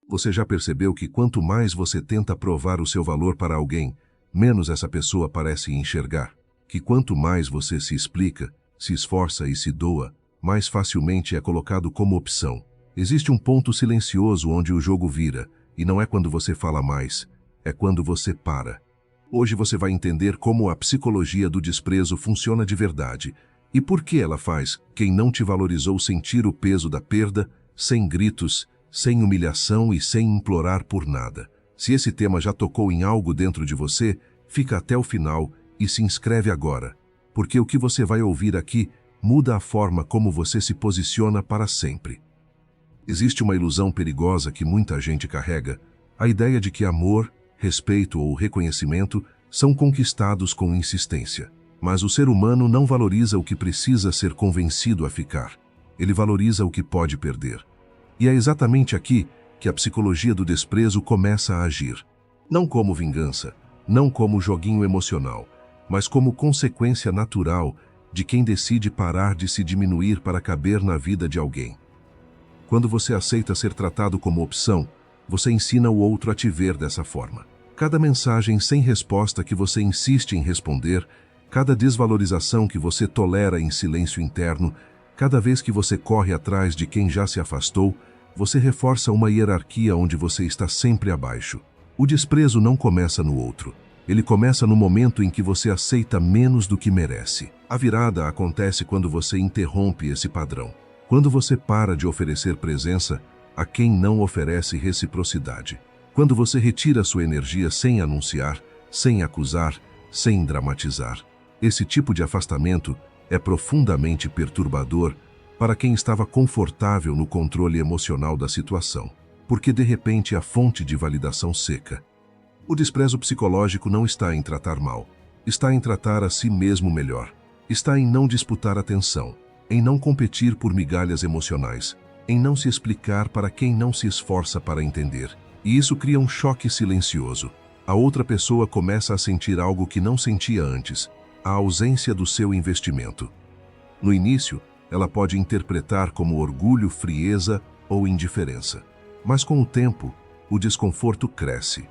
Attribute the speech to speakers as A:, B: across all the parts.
A: Você já percebeu que quanto mais você tenta provar o seu valor para alguém, menos essa pessoa parece enxergar? Que quanto mais você se explica, se esforça e se doa, mais facilmente é colocado como opção. Existe um ponto silencioso onde o jogo vira, e não é quando você fala mais, é quando você para. Hoje você vai entender como a psicologia do desprezo funciona de verdade e por que ela faz quem não te valorizou sentir o peso da perda, sem gritos, sem humilhação e sem implorar por nada. Se esse tema já tocou em algo dentro de você, fica até o final e se inscreve agora, porque o que você vai ouvir aqui muda a forma como você se posiciona para sempre. Existe uma ilusão perigosa que muita gente carrega, a ideia de que amor, respeito ou reconhecimento são conquistados com insistência. Mas o ser humano não valoriza o que precisa ser convencido a ficar. Ele valoriza o que pode perder. E é exatamente aqui que a psicologia do desprezo começa a agir. Não como vingança, não como joguinho emocional, mas como consequência natural de quem decide parar de se diminuir para caber na vida de alguém. Quando você aceita ser tratado como opção, você ensina o outro a te ver dessa forma. Cada mensagem sem resposta que você insiste em responder, cada desvalorização que você tolera em silêncio interno, cada vez que você corre atrás de quem já se afastou, você reforça uma hierarquia onde você está sempre abaixo. O desprezo não começa no outro. Ele começa no momento em que você aceita menos do que merece. A virada acontece quando você interrompe esse padrão. Quando você para de oferecer presença a quem não oferece reciprocidade. Quando você retira sua energia sem anunciar, sem acusar, sem dramatizar. Esse tipo de afastamento é profundamente perturbador para quem estava confortável no controle emocional da situação, porque de repente a fonte de validação seca. O desprezo psicológico não está em tratar mal, está em tratar a si mesmo melhor, está em não disputar atenção, em não competir por migalhas emocionais, em não se explicar para quem não se esforça para entender. E isso cria um choque silencioso. A outra pessoa começa a sentir algo que não sentia antes, a ausência do seu investimento. No início, ela pode interpretar como orgulho, frieza ou indiferença. Mas com o tempo, o desconforto cresce,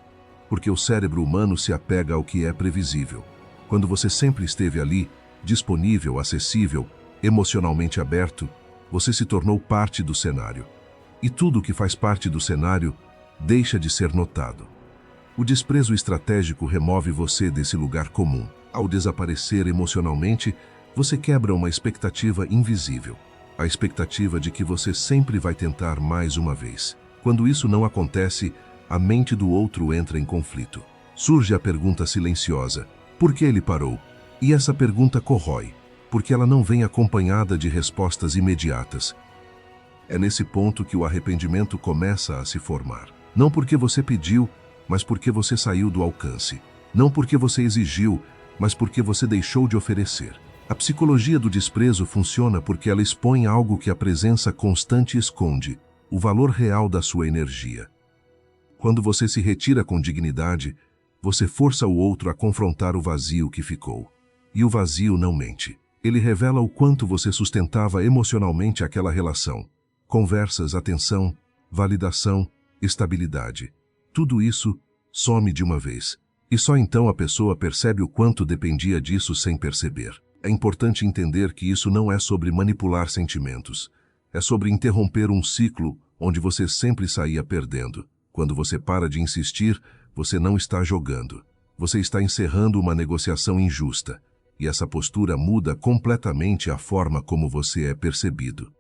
A: porque o cérebro humano se apega ao que é previsível. Quando você sempre esteve ali, disponível, acessível, emocionalmente aberto, você se tornou parte do cenário. E tudo que faz parte do cenário deixa de ser notado. O desprezo estratégico remove você desse lugar comum. Ao desaparecer emocionalmente, você quebra uma expectativa invisível. A expectativa de que você sempre vai tentar mais uma vez. Quando isso não acontece, a mente do outro entra em conflito. Surge a pergunta silenciosa: por que ele parou? E essa pergunta corrói, porque ela não vem acompanhada de respostas imediatas. É nesse ponto que o arrependimento começa a se formar. Não porque você pediu, mas porque você saiu do alcance. Não porque você exigiu, mas porque você deixou de oferecer. A psicologia do desprezo funciona porque ela expõe algo que a presença constante esconde: o valor real da sua energia. Quando você se retira com dignidade, você força o outro a confrontar o vazio que ficou. E o vazio não mente. Ele revela o quanto você sustentava emocionalmente aquela relação. Conversas, atenção, validação, estabilidade. Tudo isso some de uma vez. E só então a pessoa percebe o quanto dependia disso sem perceber. É importante entender que isso não é sobre manipular sentimentos. É sobre interromper um ciclo onde você sempre saía perdendo. Quando você para de insistir, você não está jogando. Você está encerrando uma negociação injusta. E essa postura muda completamente a forma como você é percebido.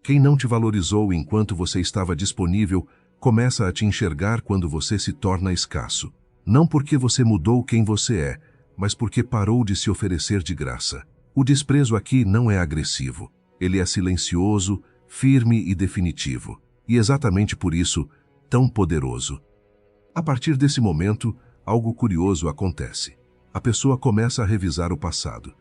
A: Quem não te valorizou enquanto você estava disponível, começa a te enxergar quando você se torna escasso. Não porque você mudou quem você é, mas porque parou de se oferecer de graça. O desprezo aqui não é agressivo. Ele é silencioso, firme e definitivo. E exatamente por isso, tão poderoso. A partir desse momento, algo curioso acontece. A pessoa começa a revisar o passado.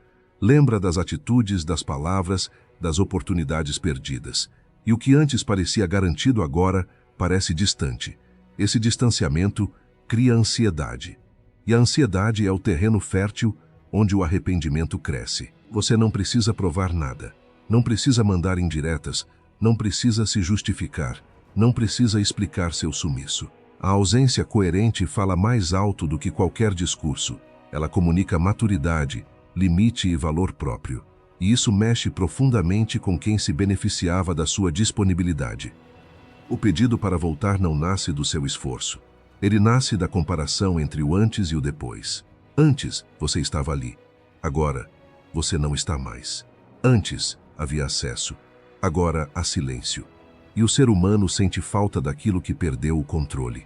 A: Lembra das atitudes, das palavras, das oportunidades perdidas. E o que antes parecia garantido agora parece distante. Esse distanciamento cria ansiedade. E a ansiedade é o terreno fértil onde o arrependimento cresce. Você não precisa provar nada. Não precisa mandar indiretas. Não precisa se justificar. não precisa explicar seu sumiço. A ausência coerente fala mais alto do que qualquer discurso. Ela comunica maturidade, limite e valor próprio. E isso mexe profundamente com quem se beneficiava da sua disponibilidade. O pedido para voltar não nasce do seu esforço. Ele nasce da comparação entre o antes e o depois. Antes, você estava ali. Agora, você não está mais. Antes, havia acesso. Agora, há silêncio. E o ser humano sente falta daquilo que perdeu o controle.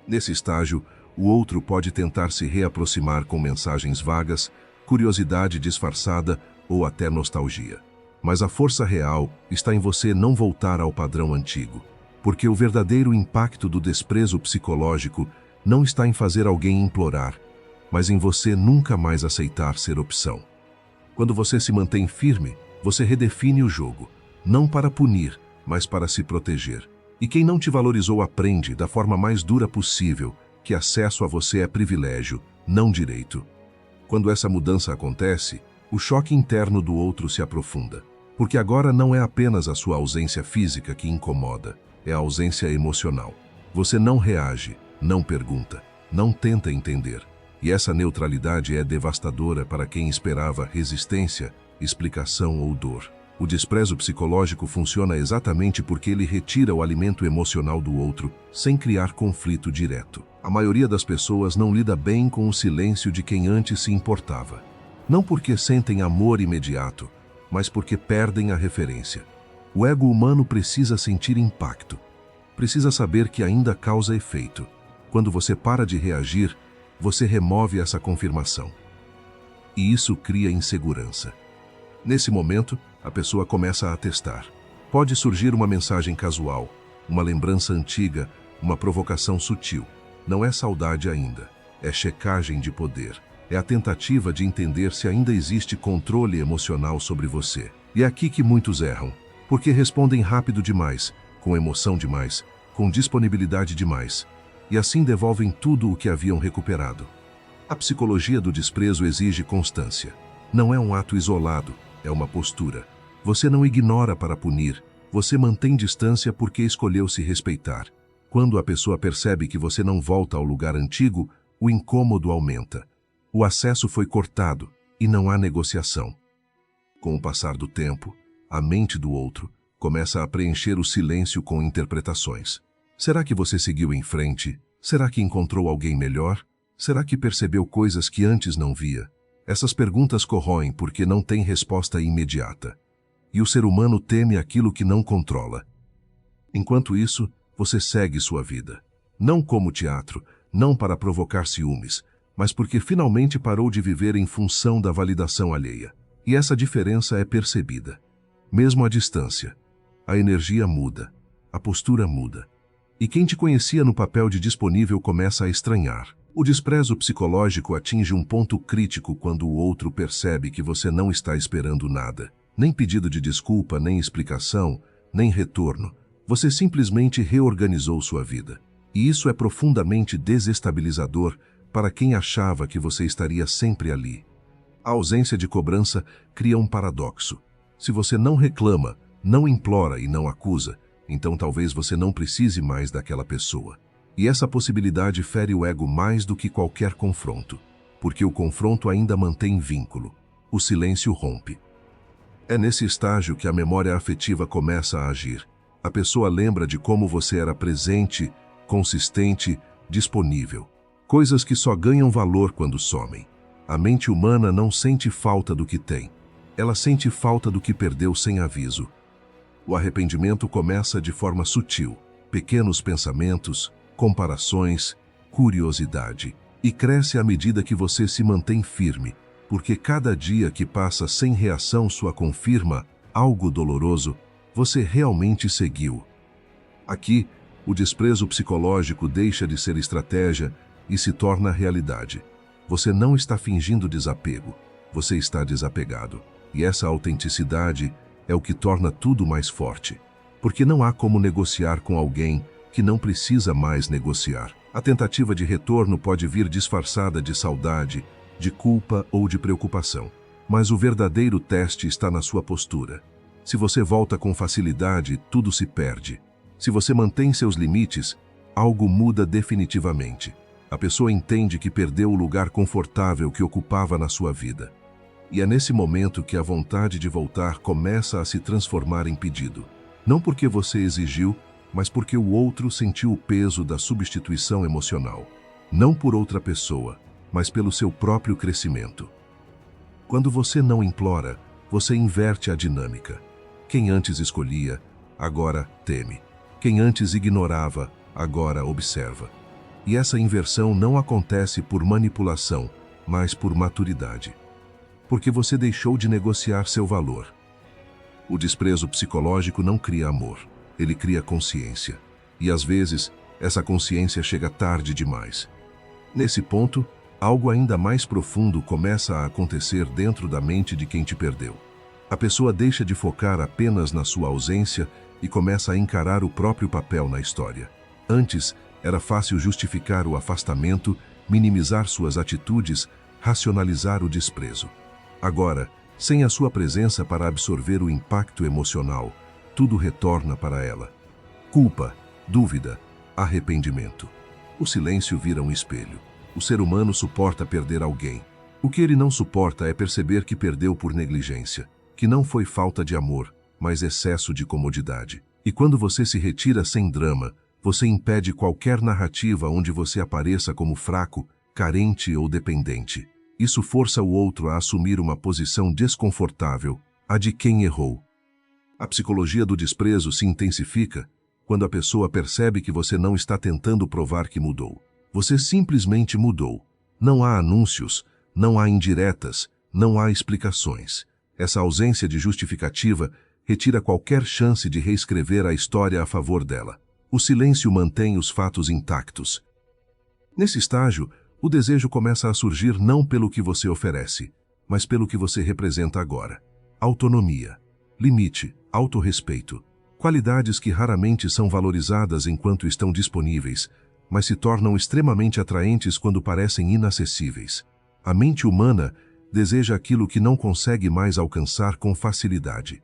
A: Nesse estágio, o outro pode tentar se reaproximar com mensagens vagas, curiosidade disfarçada ou até nostalgia. Mas a força real está em você não voltar ao padrão antigo, porque o verdadeiro impacto do desprezo psicológico não está em fazer alguém implorar, mas em você nunca mais aceitar ser opção. Quando você se mantém firme, você redefine o jogo, não para punir, mas para se proteger. E quem não te valorizou aprende, da forma mais dura possível, que acesso a você é privilégio, não direito. Quando essa mudança acontece, o choque interno do outro se aprofunda, porque agora não é apenas a sua ausência física que incomoda, é a ausência emocional. Você não reage, não pergunta, não tenta entender. E essa neutralidade é devastadora para quem esperava resistência, explicação ou dor. O desprezo psicológico funciona exatamente porque ele retira o alimento emocional do outro, sem criar conflito direto. A maioria das pessoas não lida bem com o silêncio de quem antes se importava. Não porque sentem amor imediato, mas porque perdem a referência. O ego humano precisa sentir impacto. Precisa saber que ainda causa efeito. Quando você para de reagir, você remove essa confirmação. E isso cria insegurança. Nesse momento, a pessoa começa a testar. Pode surgir uma mensagem casual, uma lembrança antiga, uma provocação sutil. Não é saudade ainda, é checagem de poder. É a tentativa de entender se ainda existe controle emocional sobre você. E é aqui que muitos erram, porque respondem rápido demais, com emoção demais, com disponibilidade demais, e assim devolvem tudo o que haviam recuperado. A psicologia do desprezo exige constância. Não é um ato isolado, é uma postura. Você não ignora para punir, você mantém distância porque escolheu se respeitar. Quando a pessoa percebe que você não volta ao lugar antigo, o incômodo aumenta. O acesso foi cortado e não há negociação. Com o passar do tempo, a mente do outro começa a preencher o silêncio com interpretações. Será que você seguiu em frente? Será que encontrou alguém melhor? Será que percebeu coisas que antes não via? Essas perguntas corroem porque não têm resposta imediata. E o ser humano teme aquilo que não controla. Enquanto isso, você segue sua vida. Não como teatro, não para provocar ciúmes, mas porque finalmente parou de viver em função da validação alheia. E essa diferença é percebida. Mesmo à distância, a energia muda, a postura muda. E quem te conhecia no papel de disponível começa a estranhar. O desprezo psicológico atinge um ponto crítico quando o outro percebe que você não está esperando nada. Nem pedido de desculpa, nem explicação, nem retorno. Você simplesmente reorganizou sua vida. E isso é profundamente desestabilizador para quem achava que você estaria sempre ali. A ausência de cobrança cria um paradoxo. Se você não reclama, não implora e não acusa, então talvez você não precise mais daquela pessoa. E essa possibilidade fere o ego mais do que qualquer confronto, porque o confronto ainda mantém vínculo. O silêncio rompe. É nesse estágio que a memória afetiva começa a agir. A pessoa lembra de como você era presente, consistente, disponível. Coisas que só ganham valor quando somem. A mente humana não sente falta do que tem. Ela sente falta do que perdeu sem aviso. O arrependimento começa de forma sutil. Pequenos pensamentos, comparações, curiosidade. E cresce à medida que você se mantém firme, porque cada dia que passa sem reação sua confirma algo doloroso, você realmente seguiu. Aqui, o desprezo psicológico deixa de ser estratégia e se torna realidade. Você não está fingindo desapego, você está desapegado. E essa autenticidade é o que torna tudo mais forte. Porque não há como negociar com alguém que não precisa mais negociar. A tentativa de retorno pode vir disfarçada de saudade, de culpa ou de preocupação. Mas o verdadeiro teste está na sua postura. Se você volta com facilidade, tudo se perde. Se você mantém seus limites, algo muda definitivamente. A pessoa entende que perdeu o lugar confortável que ocupava na sua vida. E é nesse momento que a vontade de voltar começa a se transformar em pedido. Não porque você exigiu, mas porque o outro sentiu o peso da substituição emocional. Não por outra pessoa, mas pelo seu próprio crescimento. Quando você não implora, você inverte a dinâmica. Quem antes escolhia, agora teme. Quem antes ignorava, agora observa. E essa inversão não acontece por manipulação, mas por maturidade. Porque você deixou de negociar seu valor. O desprezo psicológico não cria amor, ele cria consciência. E às vezes, essa consciência chega tarde demais. Nesse ponto, algo ainda mais profundo começa a acontecer dentro da mente de quem te perdeu. A pessoa deixa de focar apenas na sua ausência e começa a encarar o próprio papel na história. Antes, era fácil justificar o afastamento, minimizar suas atitudes, racionalizar o desprezo. Agora, sem a sua presença para absorver o impacto emocional, tudo retorna para ela. Culpa, dúvida, arrependimento. O silêncio vira um espelho. O ser humano suporta perder alguém. O que ele não suporta é perceber que perdeu por negligência, que não foi falta de amor, mas excesso de comodidade. E quando você se retira sem drama, você impede qualquer narrativa onde você apareça como fraco, carente ou dependente. Isso força o outro a assumir uma posição desconfortável, a de quem errou. A psicologia do desprezo se intensifica quando a pessoa percebe que você não está tentando provar que mudou. Você simplesmente mudou. Não há anúncios, não há indiretas, não há explicações. Essa ausência de justificativa retira qualquer chance de reescrever a história a favor dela. O silêncio mantém os fatos intactos. Nesse estágio, o desejo começa a surgir não pelo que você oferece, mas pelo que você representa agora. Autonomia, limite, autorrespeito. Qualidades que raramente são valorizadas enquanto estão disponíveis, mas se tornam extremamente atraentes quando parecem inacessíveis. A mente humana deseja aquilo que não consegue mais alcançar com facilidade.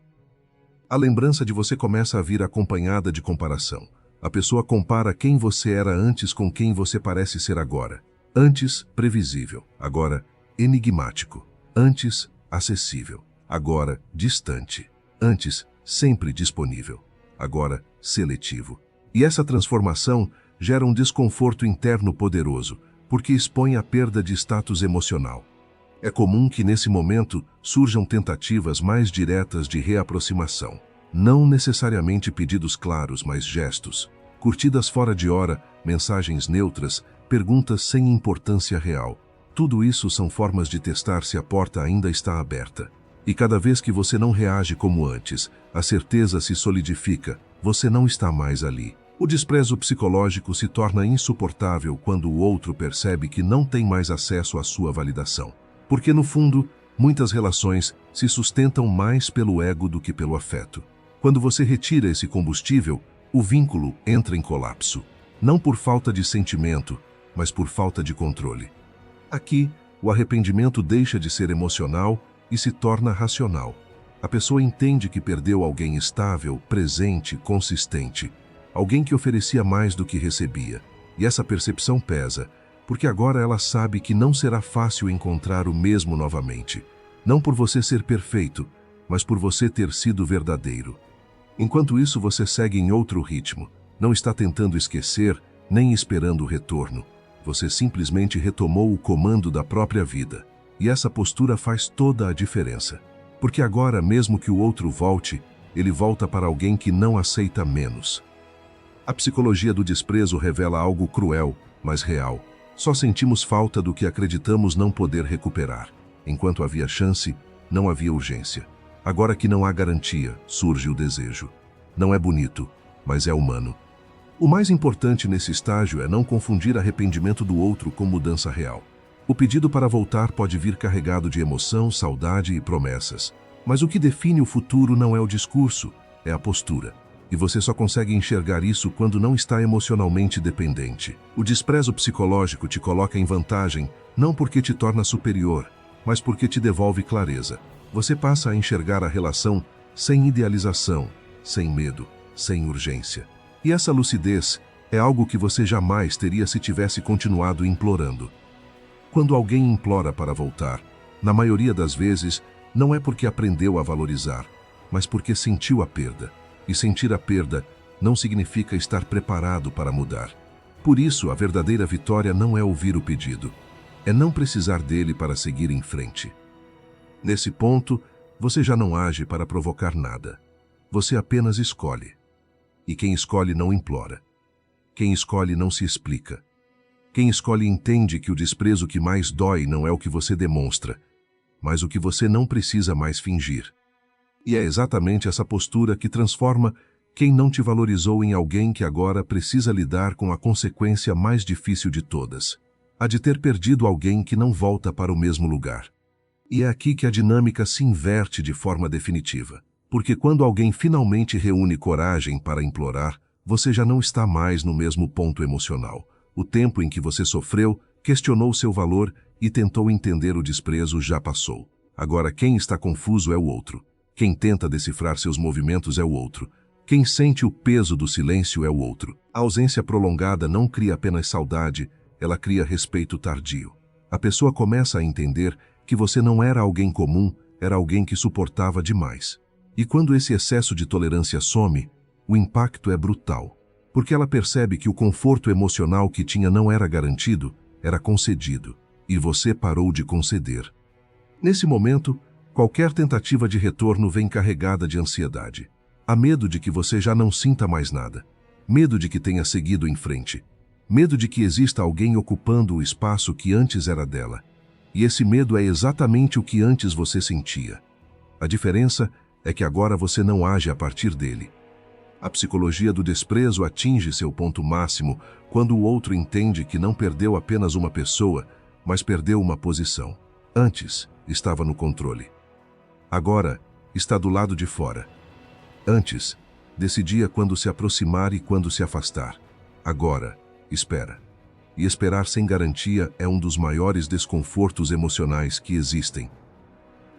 A: A lembrança de você começa a vir acompanhada de comparação. A pessoa compara quem você era antes com quem você parece ser agora. Antes, previsível. Agora, enigmático. Antes, acessível. Agora, distante. Antes, sempre disponível. Agora, seletivo. E essa transformação gera um desconforto interno poderoso, porque expõe a perda de status emocional. É comum que nesse momento surjam tentativas mais diretas de reaproximação. Não necessariamente pedidos claros, mas gestos. Curtidas fora de hora, mensagens neutras, perguntas sem importância real. Tudo isso são formas de testar se a porta ainda está aberta. E cada vez que você não reage como antes, a certeza se solidifica, você não está mais ali. O desprezo psicológico se torna insuportável quando o outro percebe que não tem mais acesso à sua validação. Porque, no fundo, muitas relações se sustentam mais pelo ego do que pelo afeto. Quando você retira esse combustível, o vínculo entra em colapso. Não por falta de sentimento, mas por falta de controle. Aqui, o arrependimento deixa de ser emocional e se torna racional. A pessoa entende que perdeu alguém estável, presente, consistente. Alguém que oferecia mais do que recebia. E essa percepção pesa, porque agora ela sabe que não será fácil encontrar o mesmo novamente. Não por você ser perfeito, mas por você ter sido verdadeiro. Enquanto isso, você segue em outro ritmo. Não está tentando esquecer, nem esperando o retorno. Você simplesmente retomou o comando da própria vida. E essa postura faz toda a diferença. Porque agora, mesmo que o outro volte, ele volta para alguém que não aceita menos. A psicologia do desprezo revela algo cruel, mas real. Só sentimos falta do que acreditamos não poder recuperar. Enquanto havia chance, não havia urgência. Agora que não há garantia, surge o desejo. Não é bonito, mas é humano. O mais importante nesse estágio é não confundir arrependimento do outro com mudança real. O pedido para voltar pode vir carregado de emoção, saudade e promessas. Mas o que define o futuro não é o discurso, é a postura. E você só consegue enxergar isso quando não está emocionalmente dependente. O desprezo psicológico te coloca em vantagem, não porque te torna superior, mas porque te devolve clareza. Você passa a enxergar a relação sem idealização, sem medo, sem urgência. E essa lucidez é algo que você jamais teria se tivesse continuado implorando. Quando alguém implora para voltar, na maioria das vezes, não é porque aprendeu a valorizar, mas porque sentiu a perda. E sentir a perda não significa estar preparado para mudar. Por isso, a verdadeira vitória não é ouvir o pedido, é não precisar dele para seguir em frente. Nesse ponto, você já não age para provocar nada. Você apenas escolhe. E quem escolhe não implora. Quem escolhe não se explica. Quem escolhe entende que o desprezo que mais dói não é o que você demonstra, mas o que você não precisa mais fingir. E é exatamente essa postura que transforma quem não te valorizou em alguém que agora precisa lidar com a consequência mais difícil de todas, a de ter perdido alguém que não volta para o mesmo lugar. E é aqui que a dinâmica se inverte de forma definitiva. Porque quando alguém finalmente reúne coragem para implorar, você já não está mais no mesmo ponto emocional. O tempo em que você sofreu, questionou seu valor e tentou entender o desprezo já passou. Agora quem está confuso é o outro. Quem tenta decifrar seus movimentos é o outro. Quem sente o peso do silêncio é o outro. A ausência prolongada não cria apenas saudade, ela cria respeito tardio. A pessoa começa a entender que você não era alguém comum, era alguém que suportava demais. E quando esse excesso de tolerância some, o impacto é brutal. Porque ela percebe que o conforto emocional que tinha não era garantido, era concedido. E você parou de conceder. Nesse momento, qualquer tentativa de retorno vem carregada de ansiedade. Há medo de que você já não sinta mais nada. Medo de que tenha seguido em frente. Medo de que exista alguém ocupando o espaço que antes era dela. E esse medo é exatamente o que antes você sentia. A diferença é que agora você não age a partir dele. A psicologia do desprezo atinge seu ponto máximo quando o outro entende que não perdeu apenas uma pessoa, mas perdeu uma posição. Antes, estava no controle. Agora, está do lado de fora. Antes, decidia quando se aproximar e quando se afastar. Agora, espera. E esperar sem garantia é um dos maiores desconfortos emocionais que existem.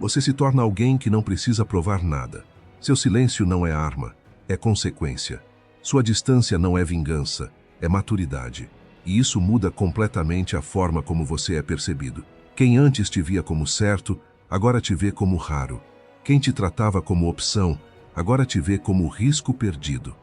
A: Você se torna alguém que não precisa provar nada. Seu silêncio não é arma, é consequência. Sua distância não é vingança, é maturidade. E isso muda completamente a forma como você é percebido. Quem antes te via como certo, agora te vê como raro. Quem te tratava como opção, agora te vê como risco perdido.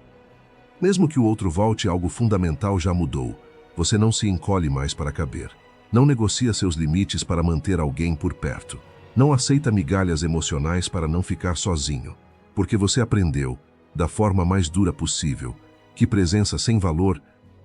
A: Mesmo que o outro volte, algo fundamental já mudou. Você não se encolhe mais para caber. Não negocia seus limites para manter alguém por perto. Não aceita migalhas emocionais para não ficar sozinho. Porque você aprendeu, da forma mais dura possível, que presença sem valor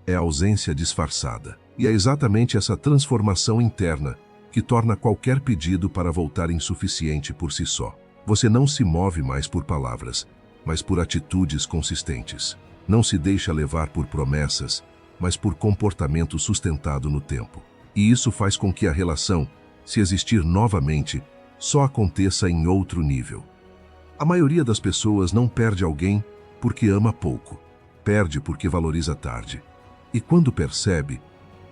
A: é ausência disfarçada. E é exatamente essa transformação interna que torna qualquer pedido para voltar insuficiente por si só. Você não se move mais por palavras, mas por atitudes consistentes. Não se deixa levar por promessas, mas por comportamento sustentado no tempo. E isso faz com que a relação, se existir novamente, só aconteça em outro nível. A maioria das pessoas não perde alguém porque ama pouco. Perde porque valoriza tarde. E quando percebe,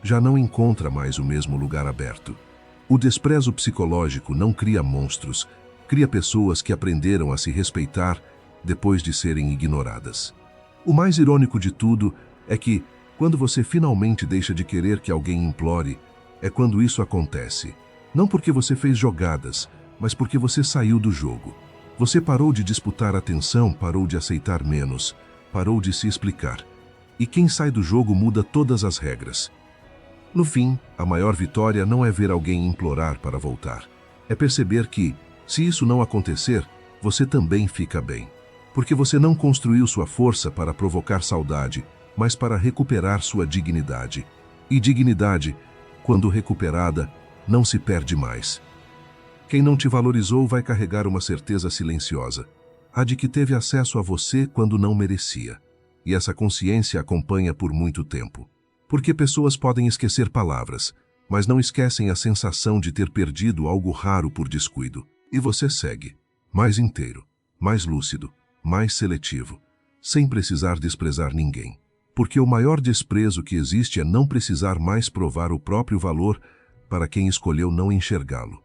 A: já não encontra mais o mesmo lugar aberto. O desprezo psicológico não cria monstros, cria pessoas que aprenderam a se respeitar depois de serem ignoradas. O mais irônico de tudo é que, quando você finalmente deixa de querer que alguém implore, é quando isso acontece. Não porque você fez jogadas, mas porque você saiu do jogo. Você parou de disputar atenção, parou de aceitar menos, parou de se explicar. E quem sai do jogo muda todas as regras. No fim, a maior vitória não é ver alguém implorar para voltar. É perceber que, se isso não acontecer, você também fica bem. Porque você não construiu sua força para provocar saudade, mas para recuperar sua dignidade. E dignidade, quando recuperada, não se perde mais. Quem não te valorizou vai carregar uma certeza silenciosa, a de que teve acesso a você quando não merecia. E essa consciência acompanha por muito tempo. Porque pessoas podem esquecer palavras, mas não esquecem a sensação de ter perdido algo raro por descuido. E você segue, mais inteiro, mais lúcido, mais seletivo, sem precisar desprezar ninguém. Porque o maior desprezo que existe é não precisar mais provar o próprio valor para quem escolheu não enxergá-lo.